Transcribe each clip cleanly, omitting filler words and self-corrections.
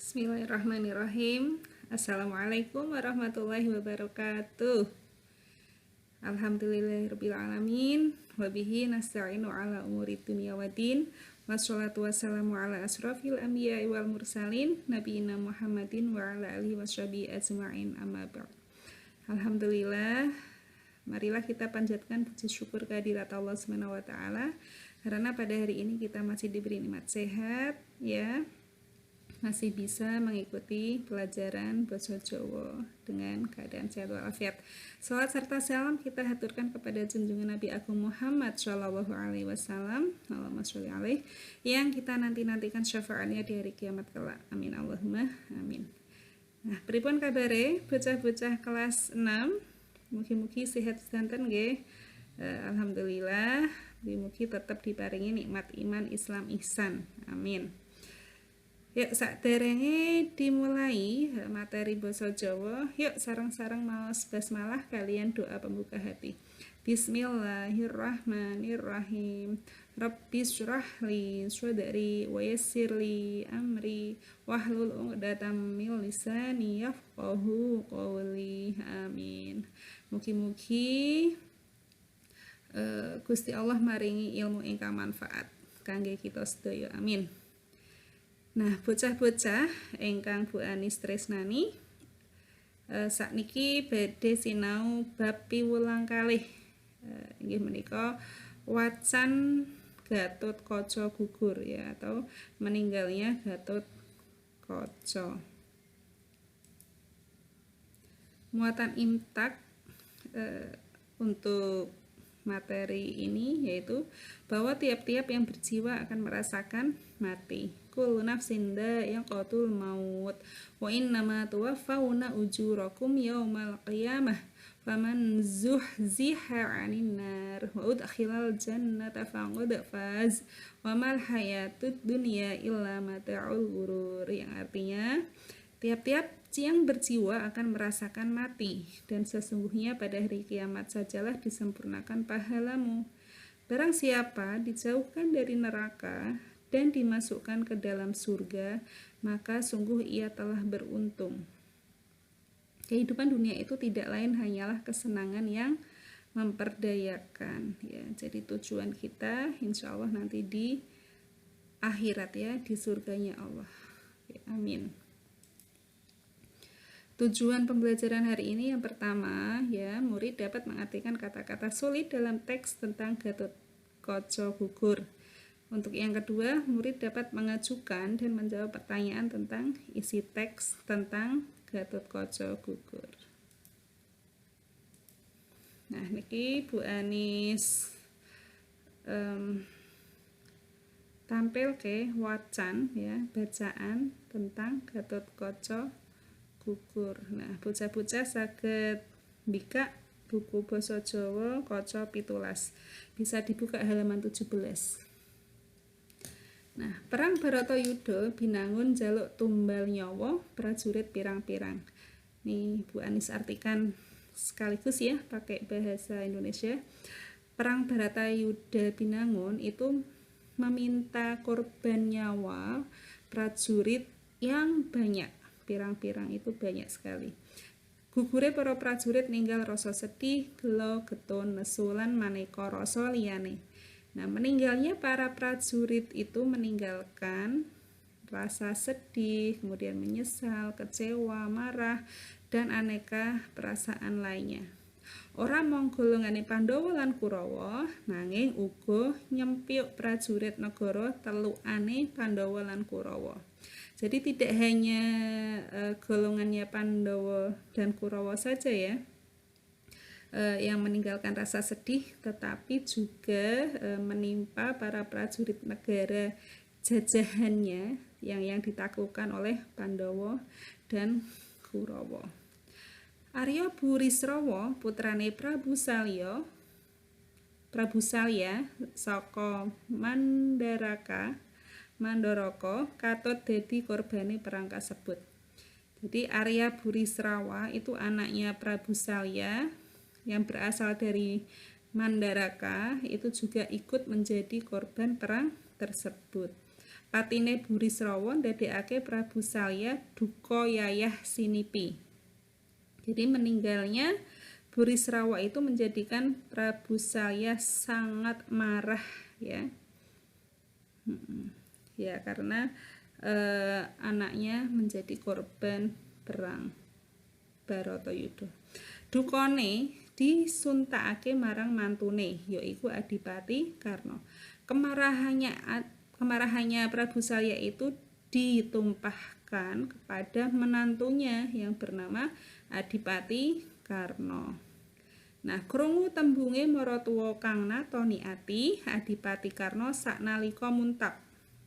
Bismillahirrahmanirrahim. Assalamualaikum warahmatullahi wabarakatuh. Alhamdulillahirrabbilalamin. Wabihi nasta'inu ala umuri dunia waddin. Wassalatu wassalamu ala asrafil anbiya wal mursalin Nabiina Muhammadin wa ala alihi washabihi ajma'in amma ba'd. Alhamdulillah, marilah kita panjatkan puji syukur kehadirat Allah Subhanahu wa taala karena pada hari ini kita masih diberi nikmat sehat, ya. Masih bisa mengikuti pelajaran bahasa Jawa dengan keadaan sehat walafiat. Salawat serta salam kita haturkan kepada junjungan Nabi Agung Muhammad Shallallahu Alaihi Wasallam, Allahumma sholli alaih, yang kita nantikan syafaatnya di hari kiamat kelak. Amin Allahumma amin. Nah, pripun kabare bocah-bocah kelas 6? Mugi-mugi sehat sedanten nggih. Alhamdulillah, mugi tetap diparingi nikmat iman Islam ihsan. Amin. Yuk sakderenge dimulai materi basa Jawa, yuk sareng-sareng maos basmalah kalian doa pembuka hati. Bismillahirrahmanirrahim. Rabbis syrahli sadri wa yassirli amri wahlul 'uqdatam min lisani yafqahu qawli. Amin. Mugi-mugi Gusti Allah maringi ilmu ingkang manfaat kangge kita sedaya. Amin. Nah, bocah-bocah ingkang Bu Anis tresnani, sakniki badhe sinau bab piwulang kalih. Inggih menika wacan Gatotkaca gugur, ya, atau meninggalnya Gatotkaca. Muatan imtak untuk materi ini yaitu bahwa tiap-tiap yang berjiwa akan merasakan mati. Kullu nafsin dha'iqatul maut wa innama tuwaffawna ujurakum yaumal qiyamah faman zuhziha 'anil nar wa udkhilal jannata faqad faz wa mal hayatud dunya illa mata'ul ghurur, yang artinya tiap-tiap yang berjiwa akan merasakan mati, dan sesungguhnya pada hari kiamat sajalah disempurnakan pahalamu. Barang siapa dijauhkan dari neraka dan dimasukkan ke dalam surga, maka sungguh ia telah beruntung. Kehidupan dunia itu tidak lain hanyalah kesenangan yang memperdayakan, ya. Jadi tujuan kita insya Allah nanti di akhirat, ya, di surganya Allah, ya, amin. Tujuan pembelajaran hari ini yang pertama, ya, murid dapat mengartikan kata-kata sulit dalam teks tentang Gatotkaca gugur. Untuk yang kedua, murid dapat mengajukan dan menjawab pertanyaan tentang isi teks tentang Gatotkaca gugur. Nah, niki Bu Anis tampil ke wacan, ya, bacaan tentang Gatotkaca gugur. Nah, bocah-bocah saged mbikak buku basa Jawa kaca 17. Bisa dibuka halaman 17. Nah, perang Baratayuda binangun jaluk tumbal nyawa prajurit pirang-pirang. Nih Bu Anis artikan sekaligus, ya, pakai bahasa Indonesia. Perang Baratayuda binangun itu meminta korban nyawa prajurit yang banyak. Pirang-pirang itu banyak sekali. Gugure para prajurit ninggal rasa sedih, gelo, getun, nesu lan maneka rasa liyane. Nah, meninggalnya para prajurit itu meninggalkan rasa sedih, kemudian menyesal, kecewa, marah, dan aneka perasaan lainnya. Ora mung golongane Pandhawa lan Kurawa, nanging uga nyempyuk prajurit negara telukane Pandhawa lan Kurawa. Jadi tidak hanya golongannya Pandhawa dan Kurawa saja, ya, yang meninggalkan rasa sedih, tetapi juga menimpa para prajurit negara jajahannya yang ditaklukkan oleh Pandhawa dan Kurawa. Arya Burisrawa putrane Prabu Salya saka Mandaraka katut dadi korbane perang kasebut. Jadi Arya Burisrawa itu anaknya Prabu Salya yang berasal dari Mandaraka, itu juga ikut menjadi korban perang tersebut. patine Burisrawa ndadekake Prabu Salya duka yayah sinipi. Jadi meninggalnya Burisrawa itu menjadikan Prabu Salya sangat marah ya. Ya karena anaknya menjadi korban perang Baratayuda. Dukane disuntakake marang mantune yaiku Adipati Karna. Kemarahannya Prabu Salya itu ditumpahkan kepada menantunya yang bernama Adipati Karna. Nah, krungu tembunge maratuwa kang natoni ati, Adipati Karna saknalika muntap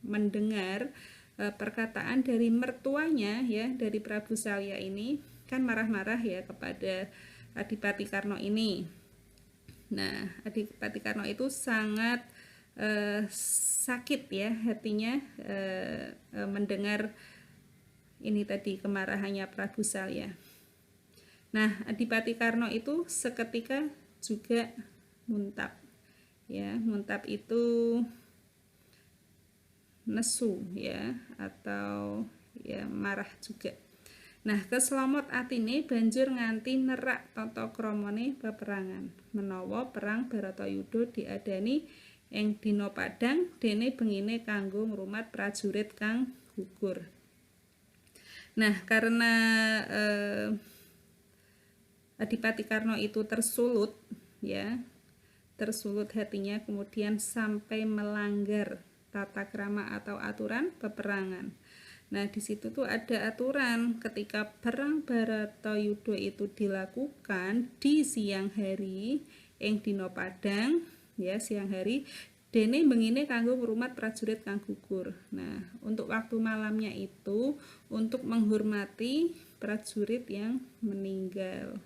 mendengar perkataan dari mertuanya ya, dari Prabu Salya ini kan marah-marah ya kepada Adipati Karna ini. Nah, Adipati Karna itu sangat sakit ya hatinya mendengar ini tadi kemarahannya Prabu Salya. Nah, Adipati Karna itu seketika juga muntap. Ya, muntap itu nesu ya atau ya marah juga. Nah, keslomot atine banjur nganti nerak tata kramane peperangan. Menawa perang Baratayuda diadani ing dina padhang dene bengine kanggo ngrumat prajurit kang gugur. Nah, karena Adipati Karna itu tersulut ya, tersulut hatinya kemudian sampai melanggar tata krama atau aturan peperangan. Nah, di situ tuh ada aturan ketika perang Baratayuda itu dilakukan di siang hari ing dina padhang ya, siang hari dene bengine kanggo ngrumat prajurit kang gugur. Nah, untuk waktu malamnya itu untuk menghormati prajurit yang meninggal.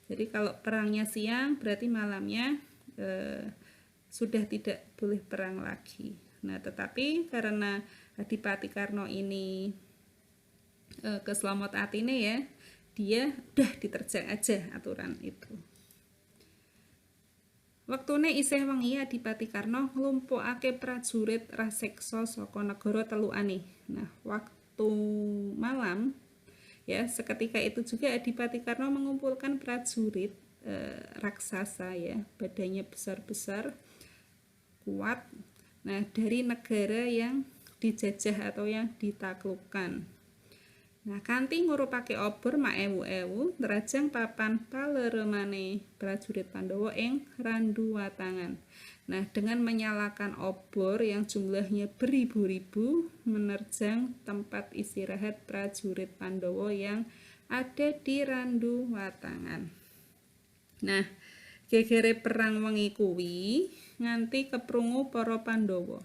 Jadi kalau perangnya siang berarti malamnya sudah tidak boleh perang lagi. Nah, tetapi karena Adipati Karna ini keslomot atine ya, dia udah diterjang aja aturan itu. Waktune isih wengi Adipati Karna nglumpukake prajurit raseksa saka negara telukane. Nah, waktu malam ya, seketika itu juga Adipati Karna mengumpulkan prajurit raksasa ya, badannya besar-besar, kuat. Nah, dari negara yang dijajah atau yang ditaklukkan. Nah, kanthi ngurupake obor mak ewu-ewu nrajang papan paleremane prajurit Pandhawa ing Randu Watangan. Nah, dengan menyalakan obor yang jumlahnya beribu-ribu menerjang tempat istirahat prajurit Pandhawa yang ada di Randu Watangan. Nah, gegere perang wengi kuwi nganti keprungu para Pandhawa.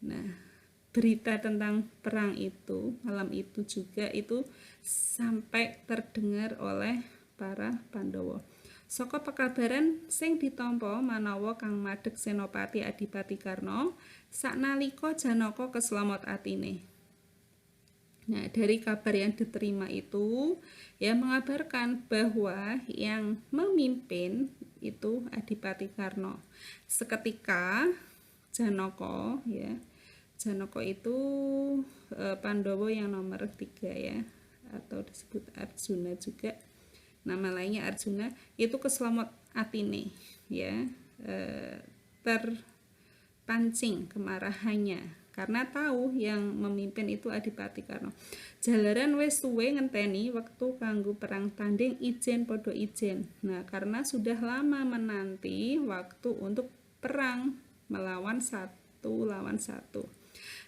Nah, berita tentang perang itu malam itu juga itu sampai terdengar oleh para Pandhawa. Saka pekabaran sing ditampa manawa Kang Madeg Senopati Adipati Karna saknalika Janaka keslomot atine. Nah, dari kabar yang diterima itu ya mengabarkan bahwa yang memimpin itu Adipati Karna. Seketika Janaka ya, Janaka itu Pandhawa yang nomor 3 ya, atau disebut Arjuna juga, nama lainnya Arjuna, itu keslomot atine ya, terpancing kemarahannya karena tahu yang memimpin itu Adipati Karna. Jalaran wis suwe ngenteni wektu kanggo perang tanding ijen padha ijen. Nah, karena sudah lama menanti waktu untuk perang melawan satu lawan satu.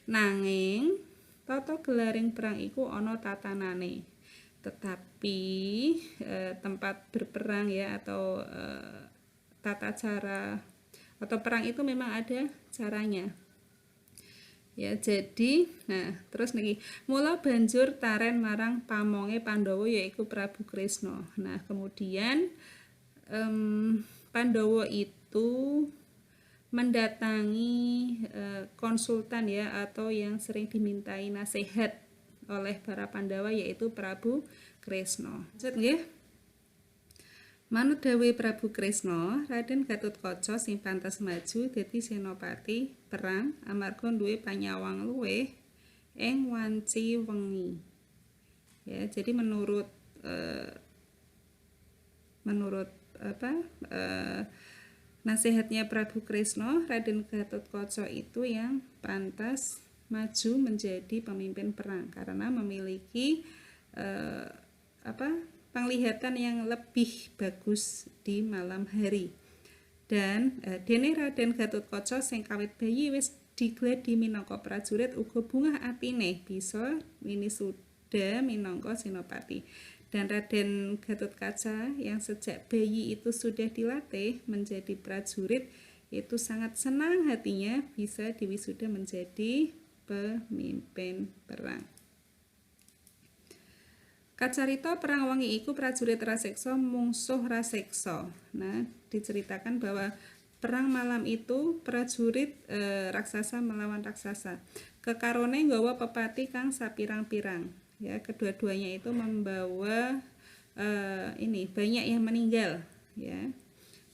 Nanging tata gelaring perang iku ana tatanane. Tetapi tempat berperang ya atau tata cara atau perang itu memang ada caranya. Ya, jadi nah terus niki mula banjur taren marang pamonge Pandhawa yaiku Prabu Kresna. Nah, kemudian Pandhawa itu mendatangi konsultan ya atau yang sering dimintai nasihat oleh para Pandhawa yaitu Prabu Kresna. Lanjut nggih. Manut dawuhe Prabu Kresna, Raden Gatotkaca sing pantes maju dadi senopati perang amarga duwe panyawang luwih ing wanci wengi. Ya, jadi menurut nasihatnya Prabu Kresna, Raden Gatotkaca itu yang pantas maju menjadi pemimpin perang karena memiliki penglihatan yang lebih bagus di malam hari. Dan dene Raden Gatotkaca sing kawit bayi wis digledi minangka prajurit, uga bungah atine bisa winisuda minangka senopati. Dan Raden Gatotkaca yang sejak bayi itu sudah dilatih menjadi prajurit itu sangat senang hatinya bisa diwisuda menjadi pemimpin perang. Kacarita perang wengi iku prajurit raseksa mungsuh raseksa. Nah, diceritakan bahwa perang malam itu prajurit raksasa melawan raksasa. Kekarone nggawa pepati kang sapirang-pirang. Ya, kedua-duanya itu membawa banyak yang meninggal ya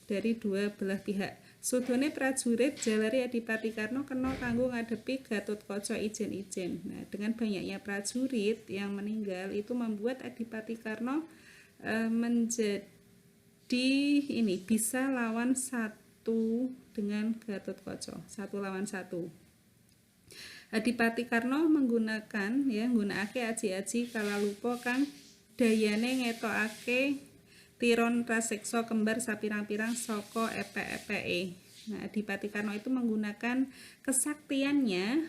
dari dua belah pihak. Sudone prajurit jalari Adipati Karna kena kanggo ngadepi Gatotkaca ijen-ijen. Nah, dengan banyaknya prajurit yang meninggal itu membuat Adipati Karna menjadi bisa lawan satu dengan Gatotkaca, 1-1. Adipati Karna nggunakake aji-aji kalalupa kang dayane ngetokake tiron raseksa kembar sapirang-pirang saka epek-epeke. Nah, Adipati Karna itu menggunakan kesaktiannya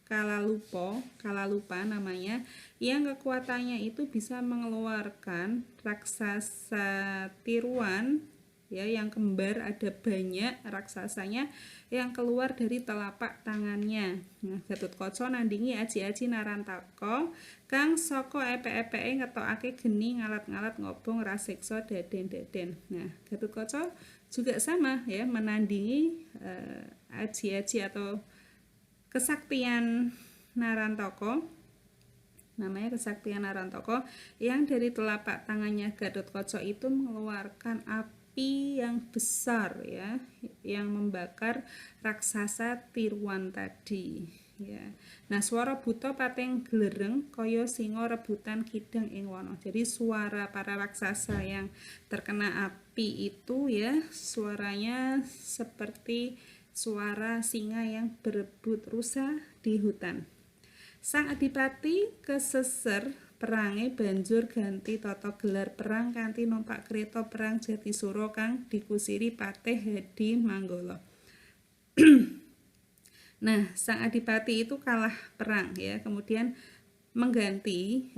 kalalupa namanya, yang kekuatannya itu bisa mengeluarkan raksasa tiruan ya yang kembar, ada banyak raksasanya yang keluar dari telapak tangannya. Nah, Gatotkaca nandingi aji-aji Narantaka kang saka epek-epeke ngetokake geni ngalat-ngalat ngobong raseksa daden-daden. Nah, Gatotkaca juga sama ya, menandingi aji-aji atau kesaktian Narantaka, namanya kesaktian Narantaka, yang dari telapak tangannya Gatotkaca itu mengeluarkan api yang besar ya, yang membakar raksasa tiruan tadi ya. Nah, swara buta pateng glereng kaya singa rebutan kidang ing wana. Jadi suara para raksasa yang terkena api itu ya, suaranya seperti suara singa yang berebut rusa di hutan. Sang Adipati keseser perange banjur ganti tata gelar perang kanthi numpak kereta perang Jatisura kang dikusiri Patih Hadi Manggala. Nah, sang Adipati itu kalah perang ya, kemudian mengganti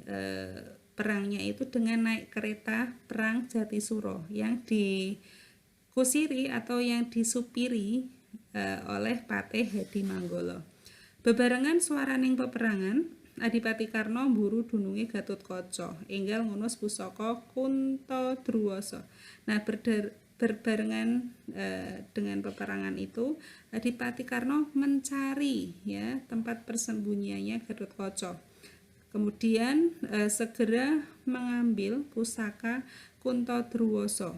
perangnya itu dengan naik kereta perang Jatisura yang dikusiri atau yang disupiri oleh Patih Hadi Manggala. Bebarengan swaraning peperangan, Adipati Karna mburu dununge Gatotkaca enggal ngunus pusaka Kuntadruwasa. Nah, berbarengan dengan peperangan itu, Adipati Karna mencari ya tempat persembunyiannya Gatotkaca. Kemudian segera mengambil pusaka Kuntadruwasa.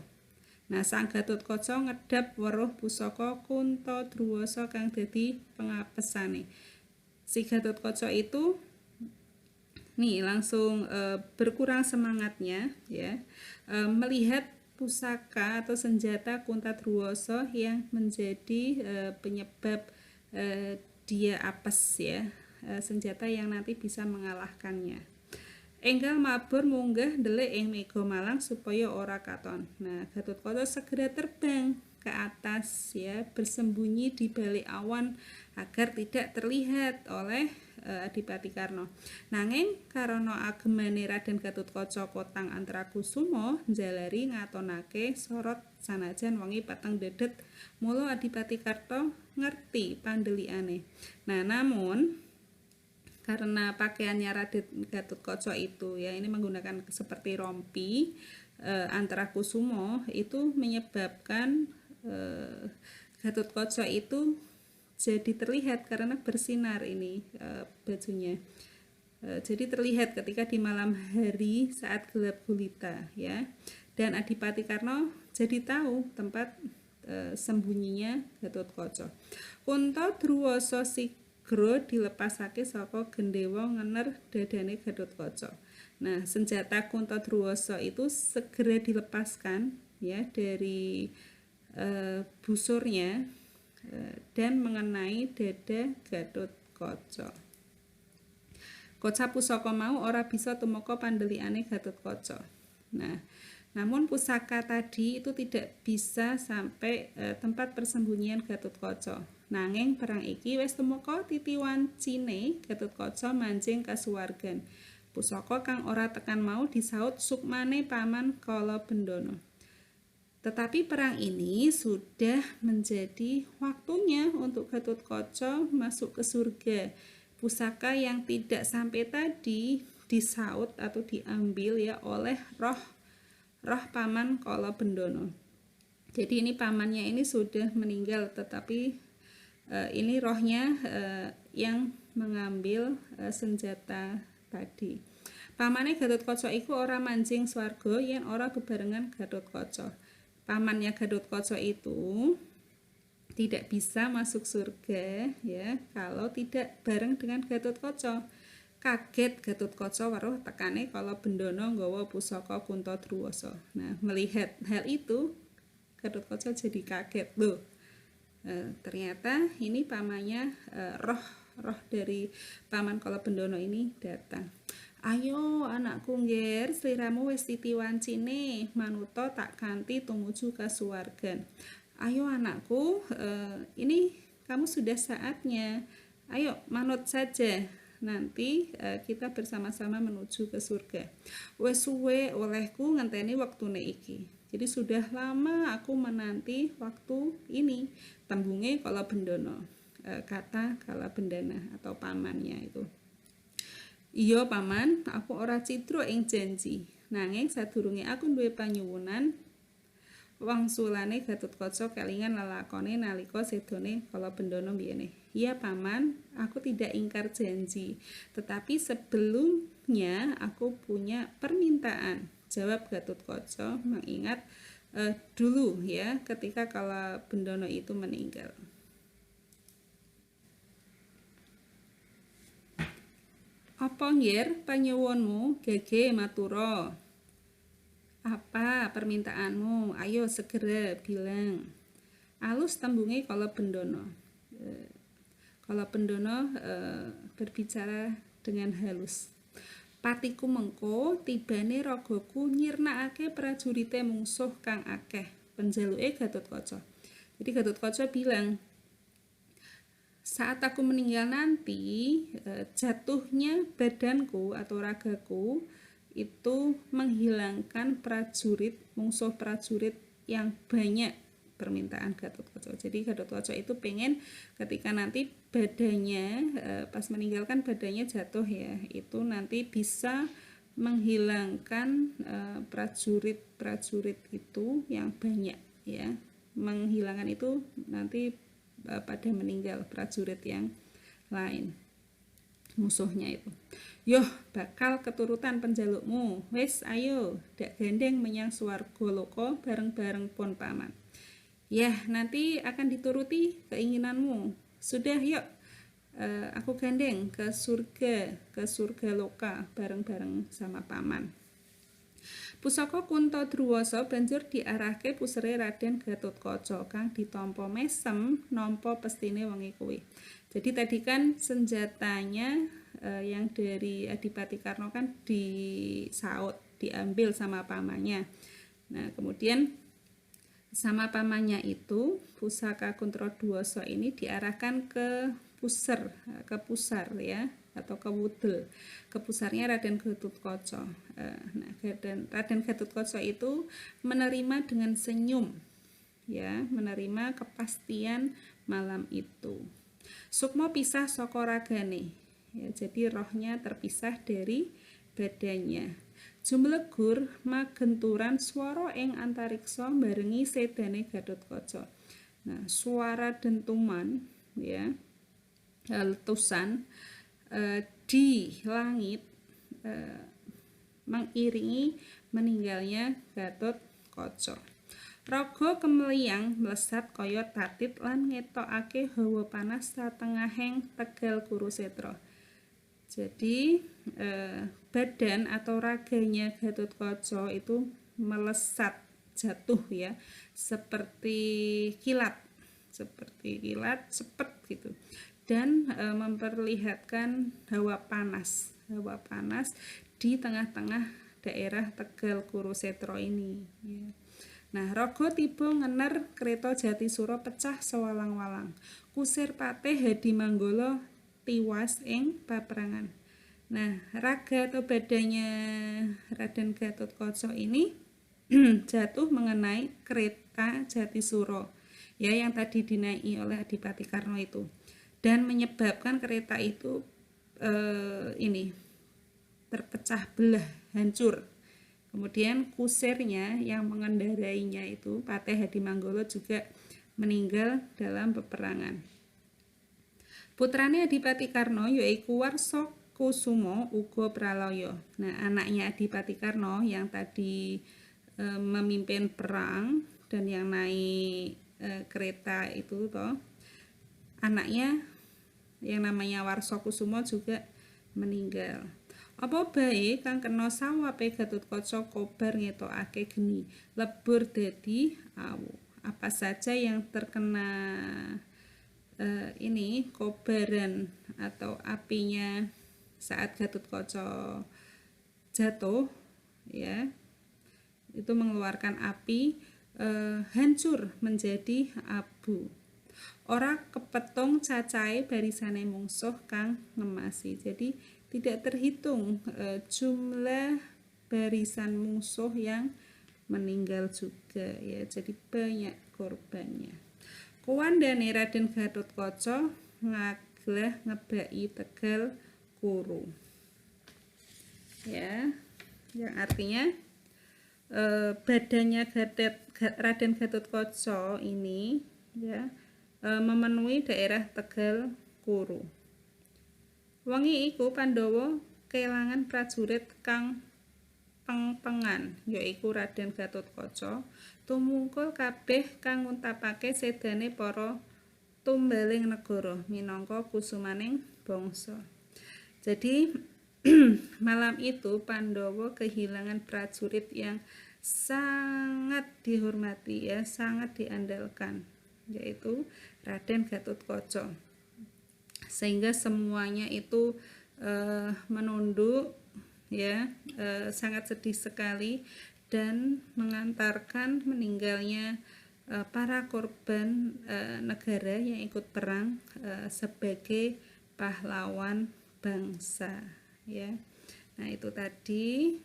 Nah, sang Gatotkaca ngedhap weruh pusaka Kuntadruwasa kang dadi pengapesane. Si Gatotkaca itu langsung berkurang semangatnya ya, melihat pusaka atau senjata Kuntadruwasa yang menjadi penyebab dia apes ya, senjata yang nanti bisa mengalahkannya. Enggal mabur munggah ndelik ing mega malang supaya ora katon. Nah, Gatotkaca segera terbang ke atas ya, bersembunyi di balik awan agar tidak terlihat oleh Adipati Karna. Nanging karana agemane Raden Gatotkaca Kotang Antrakusuma njalari ngatonake sorot sanajan wengi peteng dedet, mula Adipati Karna ngerti pandelikane. Nah, namun karena pakaiannya Raden Gatotkaca itu ya ini menggunakan seperti rompi Antrakusuma, itu menyebabkan Gatotkaca itu jadi terlihat karena bersinar ini bajunya. Jadi terlihat ketika di malam hari saat gelap gulita ya. Dan Adipati Karna jadi tahu tempat sembunyinya Gatotkaca. Kuntadruwasa segera dilepasake saka gendhewa ngener dadane Gatotkaca. Nah, senjata Kuntodrawasa itu segera dilepaskan ya dari busurnya dan mengenai dada Gatotkaca. Kaca pusaka mau ora bisa tumeka pandelikane Gatotkaca. Nah, namun pusaka tadi itu tidak bisa sampai tempat persembunyian Gatotkaca. Nanging perang iki wis tumeka titiwancine Gatotkaca manjing kasuwargan. Pusaka kang ora tekan mau disaut sukmane paman Kalabendana. Tetapi perang ini sudah menjadi waktunya untuk Gatotkaca masuk ke surga. Pusaka yang tidak sampai tadi disaut atau diambil ya oleh roh paman Kalabendana. Jadi ini pamannya ini sudah meninggal, tetapi ini rohnya yang mengambil senjata tadi. Pamane Gatotkaca iku ora manjing swarga yen ora bebarengan Gatotkaca. Pamannya Gatotkaca itu tidak bisa masuk surga ya kalau tidak bareng dengan Gatotkaca. Kaget Gatotkaca weruh tekane Kalabendana nggawa pusaka Kuntodrawasa. Nah, melihat hal itu Gatotkaca jadi kaget loh. Ternyata ini pamannya roh dari paman Kalabendana ini datang. Ayo anakku ngger, sliramu wis titiwancine, manuta tak ganti tumuju kasuwargan. Ayo anakku, ini kamu sudah saatnya. Ayo manut saja. Nanti kita bersama-sama menuju ke surga. Wes suwe olehku ngenteni waktune iki. Jadi sudah lama aku menanti waktu ini. Tembunge Kalabendana, kata Kalabendana atau pamannya itu. Iya paman, aku ora cidra ing janji. Nanging sadurunge aku duwe panyuwunan, wangsulane Gatotkaca kelingan lelakone nalika sedone Kalabendana biyene. Iya paman, aku tidak ingkar janji, tetapi sebelumnya aku punya permintaan. Jawab Gatotkaca mengingat dulu ya ketika Kalabendana itu meninggal. Apa ngger panyuwunmu? Gege matura. Apa permintaanmu? Ayo segera bilang. Alus tembunge Kalabendana. Kalabendana berbicara dengan halus. Patiku mengko tibane ragaku nyirnakake prajurite mungsuh kang akeh. Penjaluke Gatotkaca. Jadi Gatotkaca bilang, saat aku meninggal nanti, jatuhnya badanku atau ragaku itu menghilangkan prajurit, mungsuh prajurit yang banyak. Permintaan Gatotkaca. Jadi Gatotkaca itu pengen ketika nanti badannya pas meninggalkan badannya jatuh ya, itu nanti bisa menghilangkan prajurit-prajurit itu yang banyak ya. Menghilangkan itu nanti pada meninggal prajurit yang lain musuhnya itu. Yoh, bakal keturutan penjalukmu. Wes ayo, dak gandeng menyang swarga loka bareng-bareng pon paman. Ya, nanti akan dituruti keinginanmu. Sudah, yuk. Aku gandeng ke surga loka bareng-bareng sama paman. Pusaka Kuntodrawasa banjur diarahke pusere Raden Gatotkaca kang ditampa mesem nampa pestine wengi kuwi. Jadi tadi kan senjatanya yang dari Adipati Karna kan disaut, diambil sama pamannya. Nah, kemudian sama pamannya itu pusaka Kuntodrawasa ini diarahkan ke pusar ya atau ke wudel, ke pusarnya Raden Gatotkaca. Nah, Raden Gatotkaca itu menerima dengan senyum ya, menerima kepastian malam itu. Sukma pisah saka ragane ya, jadi rohnya terpisah dari badannya. Jumlegur magenturan swara ing antariksa barengi sedane Gatotkaca. Nah, suara dentuman ya, letusan di langit mengiringi meninggalnya Gatotkaca. Raga kemliyang mlesat kaya tatit lan ngetokake hawa panas satengahing tegal Kurusetra. Jadi badan atau raganya Gatotkaca itu melesat jatuh ya, seperti kilat cepet gitu, dan memperlihatkan hawa panas di tengah-tengah daerah tegal Kurusetra ini ya. Nah, raga tiba ngener kereta Jatisura pecah sewalang-walang. Kusir Patih Hadimanggala tiwas ing paperangan. Nah, raga atau badannya Raden Gatotkaca ini jatuh mengenai kereta Jatisura ya, yang tadi dinaiki oleh Adipati Karna itu, dan menyebabkan kereta itu terpecah belah, hancur. Kemudian kusirnya yang mengendarainya itu Patih Hadimanggala juga meninggal dalam peperangan. Putrane Adipati Karna yaiku Warsa Kusuma uga pralaya. Nah, anaknya Adipati Karna yang tadi memimpin perang dan yang naik kereta itu toh, anaknya yang namanya Warsa Kusuma juga meninggal. Apa bae kang kena sawape Gatotkaca kobar ngetokake geni, lebur dadi awu. Apa saja yang terkena kobaran atau apinya saat Gatotkaca jatuh ya, itu mengeluarkan api, hancur menjadi abu. Ora kepetung cacahe barisane mungsuh kang ngemasi. Jadi tidak terhitung jumlah barisan musuh yang meninggal juga ya, jadi banyak korbannya. Kuwandane Raden Gatotkaca ngaglah ngebaki tegal Kuru ya, yang artinya badannya Raden Gatotkaca ini ya memenuhi daerah tegal Kuru. Wengi iku Pandhawa kelangan prajurit kang pengpengan, yaiku Raden Gatotkaca, tumungkul kabeh kang nguntapake sedane para tumbaling negara minangka kusumaning bangsa. Jadi malam itu Pandhawa kehilangan prajurit yang sangat dihormati ya, sangat diandalkan, yaitu Raden Gatotkaca. Sehingga semuanya itu menunduk ya, sangat sedih sekali dan mengantarkan meninggalnya para korban negara yang ikut perang sebagai pahlawan bangsa ya. Nah, itu tadi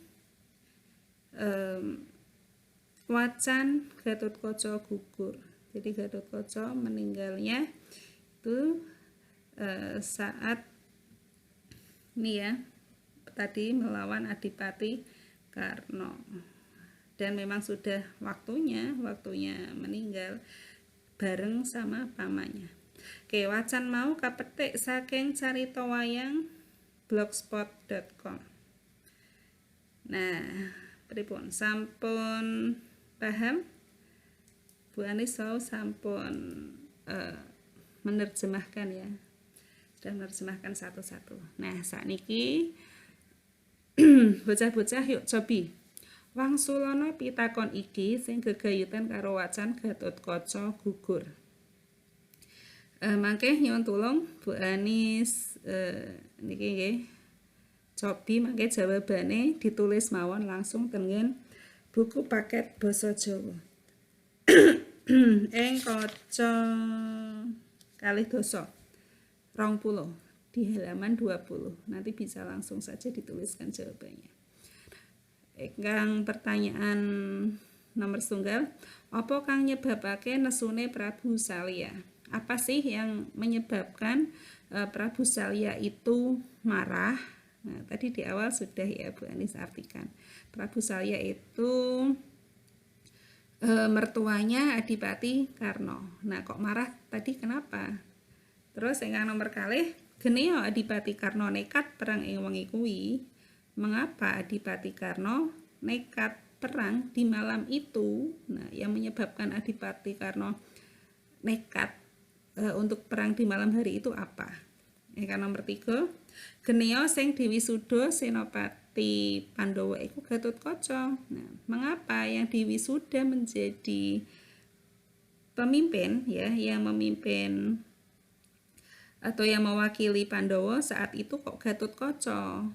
wacan Gatotkaca gugur. Jadi Gatotkaca meninggalnya itu saat ini ya, tadi melawan Adipati Karna, dan memang sudah waktunya meninggal bareng sama pamannya. Oke, wacan mau kapetik saking carita wayang blogspot.com. Nah, pripun sampun paham? Bu Anis sampun menerjemahkan ya, dan menerjemahkan satu-satu. Nah, sakniki bocah-bocah yuk cobi wangsulana pitakon iki sing gegayutan karo wacan Gatotkaca gugur. Mangke nyuwun tulung Bu Anis niki nggih cobi mangke jawabane ditulis mawon langsung tengen buku paket basa Jawa ing kaca kalih dasa 20 di halaman 20. Nanti bisa langsung saja dituliskan jawabannya. Kang pertanyaan nomor setunggal, apa kang nyebabake nesune Prabu Salya? Apa sih yang menyebabkan Prabu Salya itu marah? Nah, tadi di awal sudah ya Bu Anis artikan. Prabu Salya itu mertuanya Adipati Karna. Nah, kok marah tadi kenapa? Terus yang nomor kalih, geni Adipati Karna nekat perang ing wengi kuwi. Mengapa Adipati Karna nekat perang di malam itu. Nah, yang menyebabkan Adipati Karna nekat untuk perang di malam hari itu apa? Ingkang nomor 3, Geneo sing diwisuda Senopati Pandhawa iku Gatotkaca. Nah, mengapa yang diwisuda menjadi pemimpin ya, yang memimpin atau yang mewakili Pandhawa saat itu kok Gatotkaca?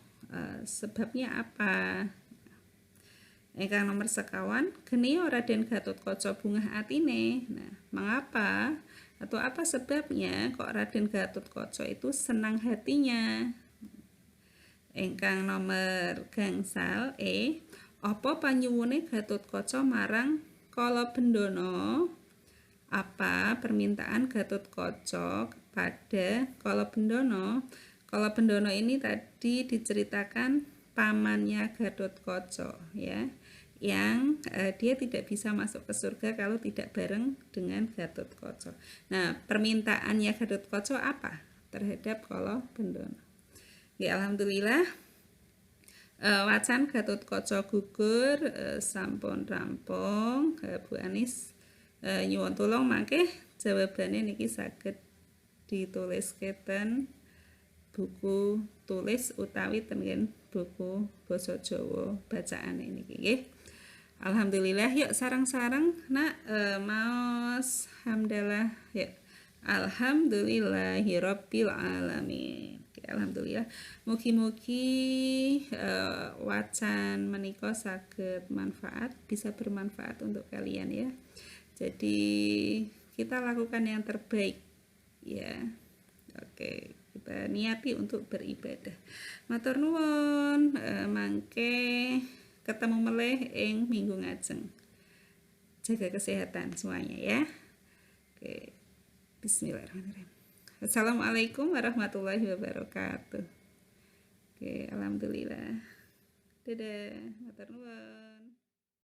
Sebabnya apa? Ingkang nomor 1 Geneo Raden Gatotkaca bungah atine. Nah, mengapa atau apa sebabnya kok Raden Gatotkaca itu senang hatinya? Ingkang nomor gangsal apa panyuwune Gatotkaca marang Kala Bendana? Apa permintaan Gatotkaca kepada Kala Bendana? Kala Bendana ini tadi diceritakan pamannya Gatotkaca ya, yang dia tidak bisa masuk ke surga kalau tidak bareng dengan Gatotkaca. Nah, permintaannya Gatotkaca apa terhadap Kala Bendana? Ya, alhamdulillah wacan Gatotkaca gugur sampun rampung. Bu Anis nyuwun tulung mangke jawabane niki saged dituliskaken buku tulis utawi ten buku basa Jawa bacaan niki nggih. Alhamdulillah, yuk sarang-sarang nak maos hamdalah ya. Alhamdulillahirabbil alamin. Alhamdulillah, mugi-mugi wacan menika saged manfaat, bisa bermanfaat untuk kalian ya. Jadi kita lakukan yang terbaik ya. Oke, kita niati untuk beribadah. Matur nuwun, mangke ketemu meleh ing minggu ngajeng. Jaga kesehatan semuanya ya. Oke. Bismillahirrahmanirrahim. Assalamualaikum warahmatullahi wabarakatuh. Oke, alhamdulillah. Dadah, matur nuwun.